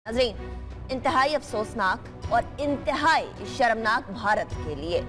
नाज़रीन, इंतहाई अफसोसनाक और इंतहाई शर्मनाक भारत के लिए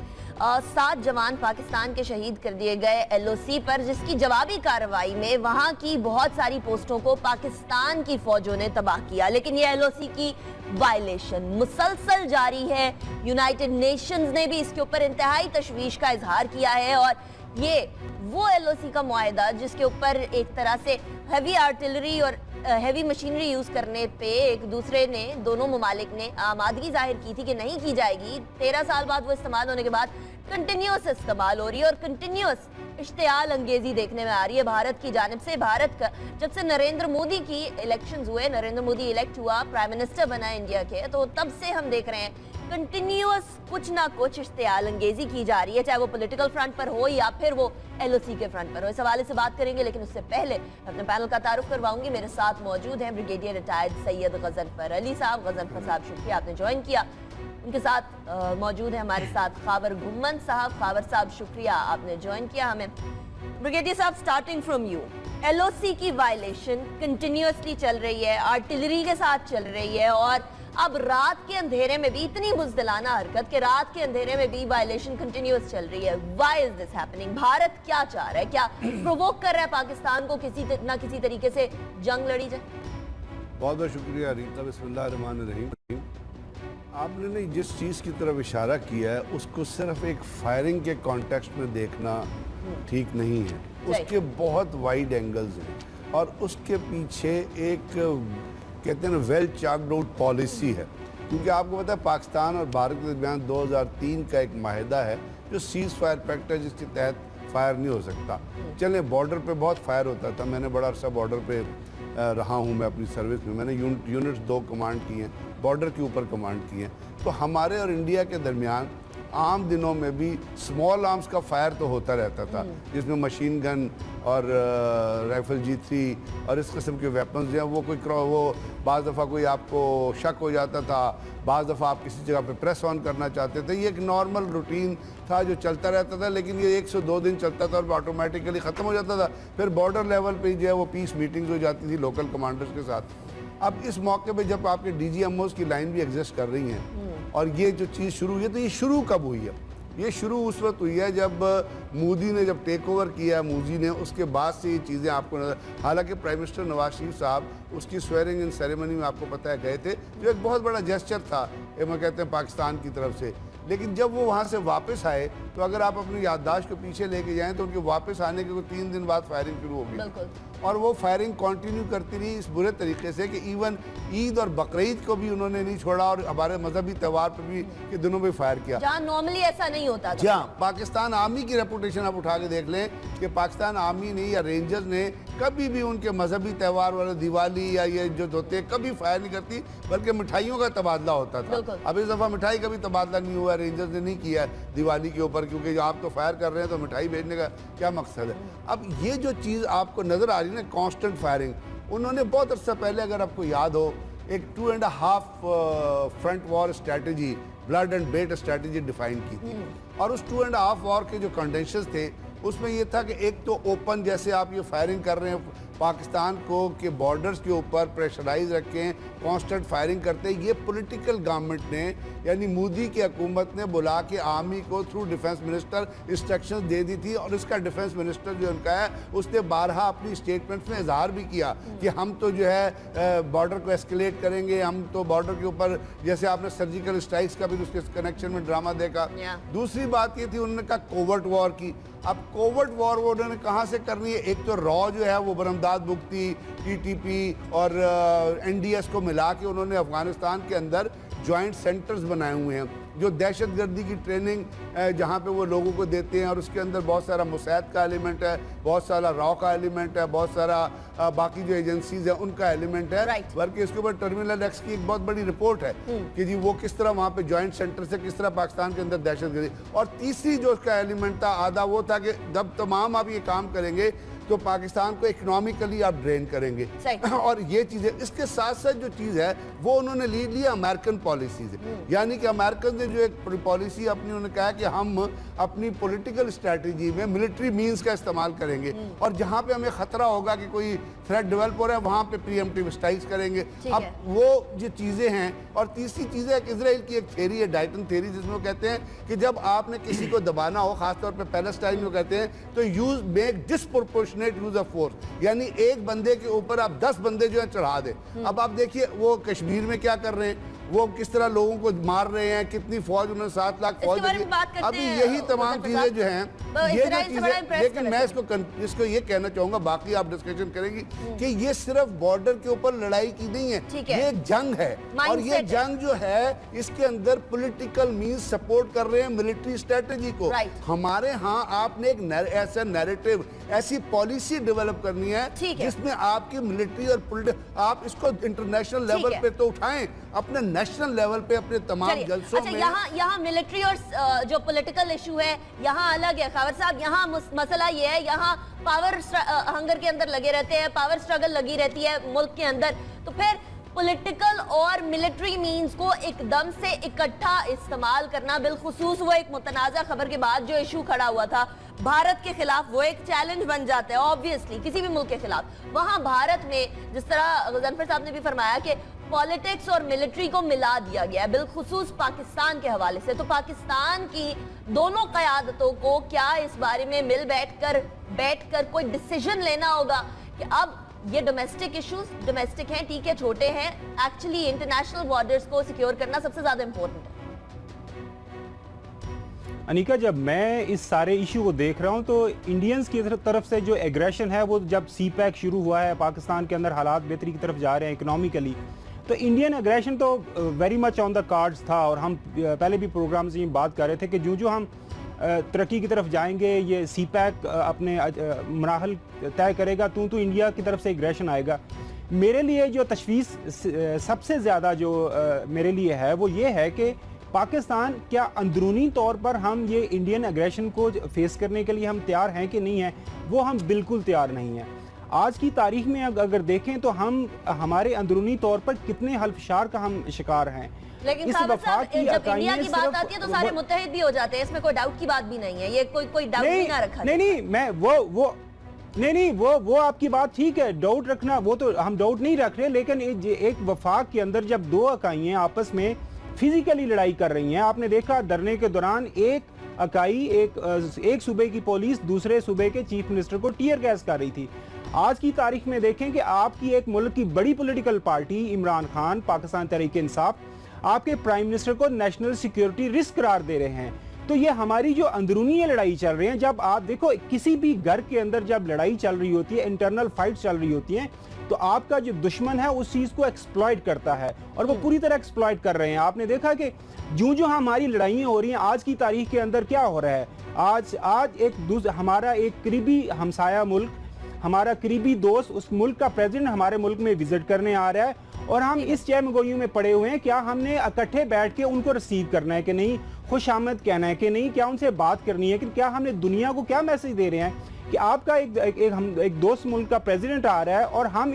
7 जवान पाकिस्तान के शहीद कर दिए गए LOC पर, जिसकी जवाबी कार्रवाई में वहां की बहुत सारी पोस्टों को पाकिस्तान की फौजों ने तबाह किया। लेकिन ये LOC की वायलेशन मुसलसल जारी है। यूनाइटेड नेशंस ने भी इसके ऊपर इंतहाई तशवीश का इजहार किया है और ये वो LOC का मुआहदा जिसके ऊपर एक तरह से हैवी आर्टिलरी और हैवी मशीनरी यूज करने पे एक दूसरे ने, दोनों ममालिक ने आमादगी जाहिर की थी कि नहीं की जाएगी। 13 साल बाद वो इस्तेमाल होने के बाद कंटिन्यूस इस्तेमाल हो रही है और कंटिन्यूस इश्तियाल अंगेजी देखने में आ रही है भारत की जानिब से। भारत का जब से नरेंद्र मोदी की इलेक्शंस हुए, नरेंद्र मोदी इलेक्ट हुआ, प्राइम मिनिस्टर बना इंडिया के, तो तब से हम देख रहे हैं कंटिन्यूस कुछ ना कुछ इश्तियाल अंगेजी की जा रही है, चाहे वो पॉलिटिकल फ्रंट पर हो या फिर वो LOC के फ्रंट पर हो। इस हवाले से बात करेंगे, लेकिन उससे पहले अपने पैनल का तारुफ करवाऊंगी। मेरे साथ मौजूद हैं ब्रिगेडियर रिटायर्ड सैयद गजनफर अली साहब। गजनफर साहब, शुक्रिया आपने ज्वाइन किया। उनके साथ मौजूद है हमारे साथ खावर घुम्मन साहब। खावर साहब, शुक्रिया आपने ज्वाइन किया हमें। ब्रिगेडियर साहब, स्टार्टिंग फ्रॉम यू, LOC की वायलेशन कंटिन्यूसली चल रही है, आर्टिलरी के साथ चल रही है और अब रात के अंधेरे में भी इतनी बुज़दिलाना हरकत कि रात के अंधेरे में भी वायलेशन कंटिन्यूस चल रही है। Why is this happening? Bharat क्या चाह रहा है? क्या प्रोवोक कर रहा है पाकिस्तान को किसी ना किसी तरीके से जंग लड़ी जाए? बहुत बहुत शुक्रिया रीता। बिस्मिल्लाहिर्रहमानिर्रहीम। आपने ने जिस चीज़ की तरफ इशारा किया है उसको सिर्फ एक फायरिंग के कॉन्टेक्स्ट में देखना ठीक नहीं है। उसके बहुत वाइड एंगल्स हैं और उसके पीछे एक कहते हैं ना वेल चार्ट आउट पॉलिसी है। क्योंकि आपको पता है पाकिस्तान और भारत के दरमियान 2003 का एक माहिदा है जो सीज फायर पैक्ट है, जिसके तहत फायर नहीं हो सकता। चलें, बॉर्डर पे बहुत फायर होता था। मैंने बड़ा अरसा बॉर्डर पे रहा हूँ मैं अपनी सर्विस में। मैंने यूनिट्स 2 कमांड की हैं, बॉर्डर के ऊपर कमांड की हैं। तो हमारे और इंडिया के दरमियान आम दिनों में भी स्मॉल आर्म्स का फायर तो होता रहता था, जिसमें मशीन गन और राइफल G3 और इस किस्म के वेपन्स जो हैं वो बाज़ दफ़ा कोई आपको शक हो जाता था, बाज़ दफ़ा आप किसी जगह पे प्रेस ऑन करना चाहते थे। ये एक नॉर्मल रूटीन था जो चलता रहता था, लेकिन ये 1 से 2 दिन चलता था और ऑटोमेटिकली ख़त्म हो जाता था। फिर बॉर्डर लेवल पे जो है वो पीस मीटिंग्स हो जाती थी लोकल कमांडर्स के साथ। अब इस मौके पे जब आपके DGMOs की लाइन भी एग्जिस्ट कर रही हैं और ये जो चीज़ शुरू हुई है, तो ये शुरू कब हुई है? ये शुरू उस वक्त हुई है जब मोदी ने जब टेक ओवर किया, मोदी ने, उसके बाद से ये चीज़ें आपको नजर। हालांकि प्राइम मिनिस्टर नवाज शरीफ साहब उसकी स्वेरिंग इन सेरेमनी में आपको पता है गए थे, जो एक बहुत बड़ा जेस्चर था मैं कहते हैं पाकिस्तान की तरफ से। लेकिन जब वो वहाँ से वापस आए तो अगर आप अपनी याददाश्त को पीछे लेके जाएं तो उनके वापस आने के 3 दिन बाद फायरिंग शुरू हो गई और वो फायरिंग कंटिन्यू करती रही इस बुरे तरीके से कि इवन ईद और बकरीद को भी उन्होंने नहीं छोड़ा और हमारे मजहबी त्यौहार पर भी के दिनों में फायर किया, जहाँ नॉर्मली ऐसा नहीं होता था। जहाँ पाकिस्तान आर्मी की रेपुटेशन आप उठा के देख लें कि पाकिस्तान आर्मी ने या रेंजर्स ने कभी भी उनके मजहबी त्यौहार वाले दिवाली या ये जो होते कभी फायर नहीं करती, बल्कि मिठाइयों का तबादला होता था। अब इस दफ़ा मिठाई का भी तबादला नहीं हुआ, रेंजर्स ने नहीं किया दिवाली के ऊपर, क्योंकि आप तो फायर कर रहे हैं तो मिठाई भेजने का क्या मकसद है? अब ये जो चीज़ आपको नज़र आ रही है ना, कांस्टेंट फायरिंग, उन्होंने बहुत अर्सा पहले, अगर आपको याद हो, एक 2.5 front war strategy, blood and bait strategy define की थी। और उस 2.5 वॉर के जो कंडीशंस थे उसमें ये था कि एक तो ओपन, जैसे आप ये फायरिंग कर रहे हैं पाकिस्तान को के बॉर्डर्स के ऊपर प्रेशराइज रखें, कांस्टेंट फायरिंग करते हैं। ये पॉलिटिकल गवर्नमेंट ने, यानी मोदी की हुकूमत ने बुला के आर्मी को थ्रू डिफेंस मिनिस्टर इंस्ट्रक्शंस दे दी थी और इसका डिफेंस मिनिस्टर जो उनका है उसने बारहा अपनी स्टेटमेंट्स में इजहार भी किया कि हम तो जो है बॉर्डर को एस्केलेट करेंगे, हम तो बॉर्डर के ऊपर, जैसे आपने सर्जिकल स्ट्राइक्स का भी उसके कनेक्शन में ड्रामा देखा। दूसरी बात ये थी, उन्होंने कहा कोवर्ट वॉर की। अब कोवर्ट वॉर वो उन्होंने कहाँ से करनी है? एक तो रॉ जो है वो बरमदाद बुख्ती, TTP और NDS को मिला के उन्होंने अफगानिस्तान के अंदर जॉइंट सेंटर्स बनाए हुए हैं जो दहशतगर्दी की ट्रेनिंग जहाँ पे वो लोगों को देते हैं, और उसके अंदर बहुत सारा मुसैद का एलिमेंट है, बहुत सारा रॉ का एलिमेंट है, बहुत सारा बाकी जो एजेंसीज हैं उनका एलिमेंट है। बल्कि इसके ऊपर टर्मिनल एक्स की एक बहुत बड़ी रिपोर्ट है कि जी वो किस तरह वहाँ पे जॉइंट सेंटर से किस तरह पाकिस्तान के अंदर दहशतगर्दी। और तीसरी जो उसका एलिमेंट था आधा, वो था कि जब तमाम आप ये काम करेंगे तो पाकिस्तान को इकोनॉमिकली आप ड्रेन करेंगे। और ये चीज़ें, इसके साथ साथ जो चीज़ है वो उन्होंने ली लिया अमेरिकन पॉलिसीज, यानी कि अमेरिकन ने जो एक पॉलिसी अपनी, उन्होंने कहा कि हम अपनी पॉलिटिकल स्ट्रेटजी में मिलिट्री मींस का इस्तेमाल करेंगे और जहाँ पे हमें ख़तरा होगा कि कोई थ्रेट डेवलप हो रहा है वहाँ पे प्रीएम्प्टिव स्ट्राइक्स करेंगे। अब वो जो चीज़ें हैं, और तीसरी चीज़ है कि इजराइल की एक थ्योरी है, डाइटन थ्योरी, जिसमें वो कहते हैं कि जब आपने किसी को दबाना हो, खासतौर पे पैलेस्टाइन में कहते हैं, तो use make disproportionate use of force, यानी एक बंदे के ऊपर आप 10 बंदे जो है चढ़ा दे। अब आप देखिए वो कश्मीर में क्या कर रहे हैं, वो किस तरह लोगों को मार रहे हैं, कितनी फौज, उन्होंने 7 लाख फौज दी। अभी यही तमाम चीजें जो हैं, ये जो चीजें, लेकिन मैं इसको ये कहना चाहूंगा, बाकी आप डिस्कशन करेंगी, कि ये सिर्फ बॉर्डर के ऊपर लड़ाई की नहीं है, ये एक जंग है, और ये जंग जो है इसके अंदर पॉलिटिकल मींस सपोर्ट कर रहे हैं मिलिट्री स्ट्रेटेजी को। हमारे यहाँ आपने एक ऐसा नैरेटिव, ऐसी पॉलिसी डेवलप करनी है जिसमें आपकी मिलिट्री और आप इसको इंटरनेशनल लेवल पे तो उठाएं, अपने नेशनल लेवल पे अपने तमाम जलसों में। यहाँ मिलिट्री और जो पॉलिटिकल इशू है यहाँ अलग है खावर साहब। यहाँ मसला ये है, यहाँ पावर हंगर के अंदर लगे रहते हैं, पावर स्ट्रगल लगी रहती है मुल्क के अंदर, तो फिर पॉलिटिकल और मिलिट्री मींस को एकदम से इकट्ठा इस्तेमाल करना, बिलखुसूस वो एक मुतनाज़ा खबर के बाद जो इशू खड़ा हुआ था भारत के खिलाफ, वो एक चैलेंज बन जाता है ऑब्वियसली किसी भी मुल्क के खिलाफ। वहां भारत में जिस तरह गजनफर साहब ने भी फरमाया कि पॉलिटिक्स और मिलिट्री को मिला दिया गया है, बिलखुसूस पाकिस्तान के हवाले से, तो पाकिस्तान की दोनों क़यादतों को क्या इस बारे में मिल बैठकर कोई डिसीजन लेना होगा कि अब ये डोमेस्टिक इश्यूज डोमेस्टिक हैं, ठीक है, छोटे हैं, एक्चुअली इंटरनेशनल बॉर्डर्स को सिक्योर करना सबसे ज्यादा इंपॉर्टेंट है। अनिका, जब मैं इस सारे इशू को देख रहा हूं तो इंडियंस की तरफ से जो एग्रेशन है, वो जब सी पैक शुरू हुआ है, पाकिस्तान के अंदर हालात बेहतरी की तरफ जा रहे हैं इकोनॉमिकली, तो इंडियन एग्रेशन तो very much on the cards था। और हम पहले भी प्रोग्राम से ये बात कर रहे थे कि जो हम तरक्की की तरफ जाएंगे, ये सी पैक अपने मराहल तय करेगा, तो इंडिया की तरफ से एग्रेशन आएगा। मेरे लिए जो तशवीश सबसे ज़्यादा जो मेरे लिए है वो ये है कि पाकिस्तान क्या अंदरूनी तौर पर हम ये इंडियन एग्रेशन को फेस करने के लिए हम तैयार हैं कि नहीं हैं, वो हम बिल्कुल तैयार नहीं हैं। आज की तारीख में अगर देखें तो हम हमारे अंदरूनी तौर पर कितने हल्फशार का हम शिकार हैं। लेकिन जब इंडिया की बात आती है तो सारे मुत्तहिद भी हो जाते हैं, इसमें कोई डाउट की बात भी नहीं है, ये कोई डाउट नहीं ना रखा। नहीं, वो आपकी बात ठीक है, डाउट रखना, वो तो हम डाउट नहीं रख रहे, लेकिन एक वफाक के अंदर जब दो इकाइयां आपस में फिजिकली लड़ाई कर रही हैं, आपने देखा धरने के दौरान एक इकाई एक सूबे की पुलिस दूसरे सूबे के चीफ मिनिस्टर को टीयर गैस कर रही थी। आज की तारीख में देखें कि आपकी एक मुल्क की बड़ी पॉलिटिकल पार्टी इमरान खान, पाकिस्तान तहरीक इंसाफ, आपके प्राइम मिनिस्टर को नेशनल सिक्योरिटी रिस्क करार दे रहे हैं। तो ये हमारी जो अंदरूनी लड़ाई चल रही है, जब आप देखो किसी भी घर के अंदर जब लड़ाई चल रही होती है, इंटरनल फाइट चल रही होती है, तो आपका जो दुश्मन है उस चीज को एक्सप्लॉइट करता है, और वो पूरी तरह एक्सप्लॉइट कर रहे हैं। आपने देखा कि जो हमारी लड़ाइयाँ हो रही हैं आज की तारीख के अंदर, क्या हो रहा है, आज हमारा एक करीबी हमसाया मुल्क, हमारा करीबी दोस्त, उस मुल्क का प्रेसिडेंट हमारे मुल्क में विजिट करने आ रहा है, और हम इस चहमगोइयों में पड़े हुए हैं, क्या हमने इकट्ठे बैठ के उनको रिसीव करना है कि नहीं, खुश आमद कहना है कि नहीं, क्या उनसे बात करनी है, कि क्या हमने दुनिया को क्या मैसेज दे रहे हैं कि आपका एक दोस्त मुल्क का प्रेसिडेंट आ रहा है, और हम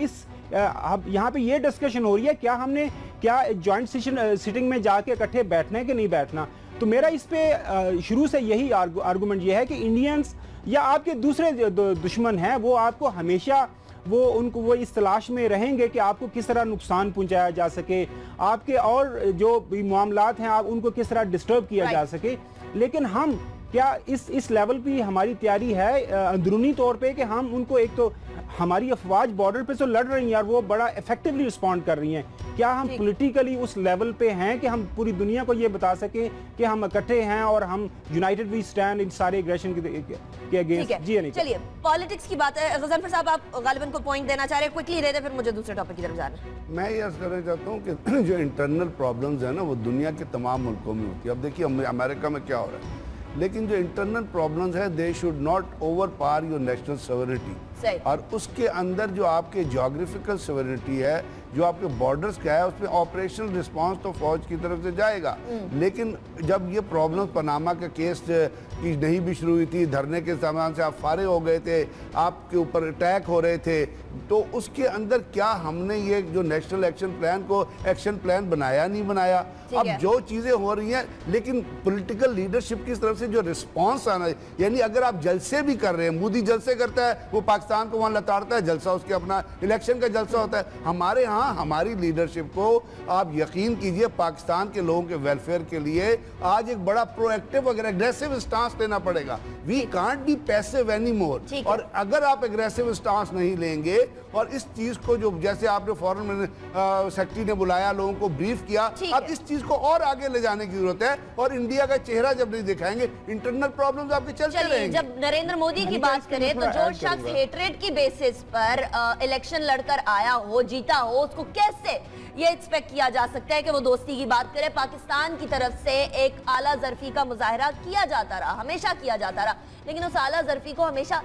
यहाँ पे ये डिस्कशन हो रही है क्या जॉइंट सिटिंग में जाके इकट्ठे बैठना है कि नहीं बैठना। तो मेरा इस पे शुरू से यही आर्गूमेंट ये है कि इंडियंस या आपके दूसरे दुश्मन हैं, वो आपको हमेशा वो इस तलाश में रहेंगे कि आपको किस तरह नुकसान पहुंचाया जा सके, आपके और जो भी मामलात हैं आप उनको किस तरह डिस्टर्ब किया जा सके। लेकिन हम क्या इस लेवल पे हमारी तैयारी है अंदरूनी तौर पे कि हम उनको, एक तो हमारी अफवाज बॉर्डर पे तो लड़ रही हैं और वो बड़ा इफेक्टिवली रिस्पॉन्ड कर रही हैं, क्या हम पॉलिटिकली उस लेवल पे हैं कि हम पूरी दुनिया को ये बता सकें कि हम इकट्ठे हैं और हम यूनाइटेड वी स्टैंड इन सारे एग्रेशन के अगेंस्ट। जी नहीं, चलिए पॉलिटिक्स की बात है, गजनफर साहब आप गालिबन को पॉइंट देना चाह रहे हैं, क्विकली दे दे, फिर मुझे दूसरे टॉपिक की तरफ जाना है। मैं ये अर्ज करना चाहता हूँ कि जो इंटरनल प्रॉब्लम्स है ना, वो दुनिया के तमाम मुल्कों में होती है। अब देखिए अमेरिका में क्या हो रहा है, लेकिन जो इंटरनल प्रॉब्लम्स है, they should not overpower your national sovereignty, और उसके अंदर जो आपके ज्योग्राफिकल सॉवरेनिटी है, जो आपके बॉर्डर्स क्या है, उसमें ऑपरेशनल रिस्पांस तो फौज की तरफ से जाएगा। लेकिन जब ये प्रॉब्लम पनामा के केस की नहीं भी शुरू हुई थी, धरने के सामान से आप फारे हो गए थे, आपके ऊपर अटैक हो रहे थे, तो उसके अंदर क्या हमने ये जो नेशनल एक्शन प्लान बनाया नहीं बनाया। अब जो चीज़ें हो रही हैं, लेकिन पॉलिटिकल लीडरशिप की तरफ से जो रिस्पॉन्स आना है, यानी अगर आप जलसे भी कर रहे हैं, मोदी जलसे करता है, वो पाकिस्तान को वहाँ लताड़ता है, जलसा उसके अपना इलेक्शन का जलसा होता है। हमारे यहाँ हमारी लीडरशिप को आप यकीन कीजिए पाकिस्तान के लोगों के वेलफेयर के लिए आज एक बड़ा प्रोएक्टिव और एग्रेसिव स्टांस लेना पड़ेगा। We can't be passive any more. और अगर आप एग्रेसिव स्टांस नहीं लेंगे और इस चीज को जो जैसे आपने फॉरेन सेक्रेटरी ने बुलाया, लोगों को ब्रीफ किया, अब इस चीज को और आगे ले जाने की जरूरत है। और इंडिया का चेहरा जब नहीं दिखाएंगे, इंटरनल प्रॉब्लम्स आपके चलते रहेंगे। जब नरेंद्र मोदी की बात करें तो जो शख्स हेट्रेड की बेसिस पर इलेक्शन लड़कर आया हो, जीता हो, उसको कैसे ये एक्सपेक्ट किया जा सकता है कि वो दोस्ती की बात करे? पाकिस्तान की तरफ से एक आला ज़र्फी का मुजाहरा किया जाता रहा, हमेशा किया जाता रहा, लेकिन उस आला ज़र्फी को हमेशा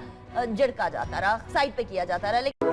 झिड़का जाता रहा, साइड पे किया जाता रहा। लेकिन